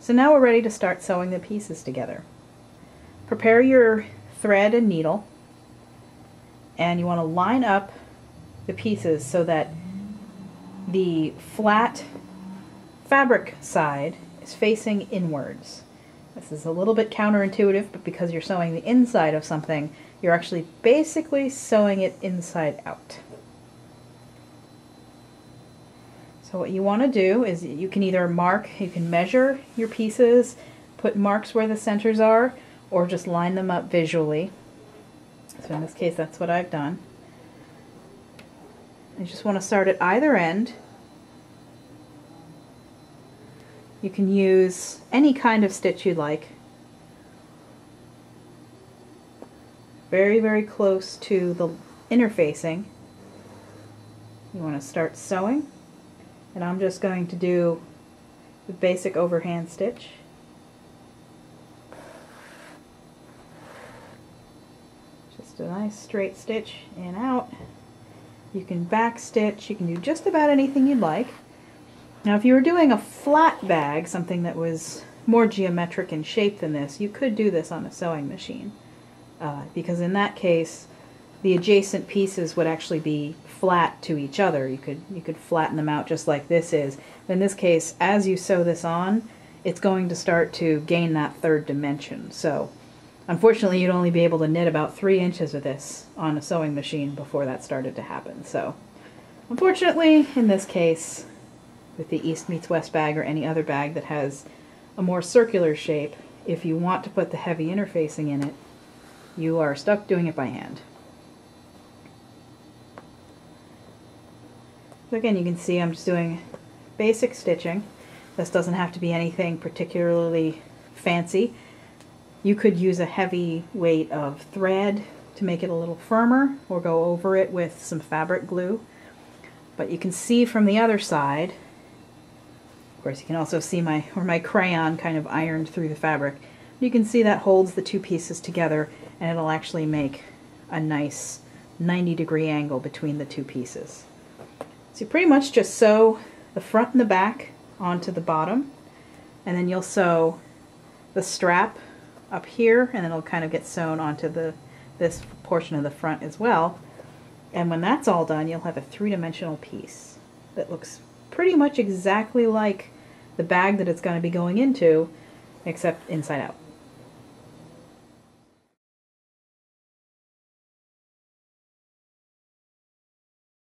So now we're ready to start sewing the pieces together. Prepare your thread and needle, and you want to line up the pieces so that the flat fabric side is facing inwards. This is a little bit counterintuitive, but because you're sewing the inside of something, you're actually basically sewing it inside out. So what you want to do is you can either you can measure your pieces, put marks where the centers are, or just line them up visually. So in this case, that's what I've done. You just want to start at either end. You can use any kind of stitch you like. Very, very close to the interfacing. You want to start sewing, and I'm just going to do the basic overhand stitch. Just a nice straight stitch in and out. You can back stitch, you can do just about anything you'd like. Now if you were doing a flat bag, something that was more geometric in shape than this, you could do this on a sewing machine. Because in that case, the adjacent pieces would actually be flat to each other. You could flatten them out just like this is. In this case, as you sew this on, it's going to start to gain that third dimension. So unfortunately, you'd only be able to knit about 3 inches of this on a sewing machine before that started to happen. So unfortunately, in this case, with the East meets West bag or any other bag that has a more circular shape, if you want to put the heavy interfacing in it, you are stuck doing it by hand. So again, you can see I'm just doing basic stitching. This doesn't have to be anything particularly fancy. You could use a heavy weight of thread to make it a little firmer, or go over it with some fabric glue. But you can see from the other side, of course you can also see where my crayon kind of ironed through the fabric. You can see that holds the two pieces together, and it'll actually make a nice 90-degree angle between the two pieces. So you pretty much just sew the front and the back onto the bottom, and then you'll sew the strap up here, and then it'll kind of get sewn onto this portion of the front as well. And when that's all done, you'll have a three-dimensional piece that looks pretty much exactly like the bag that it's going to be going into, except inside out.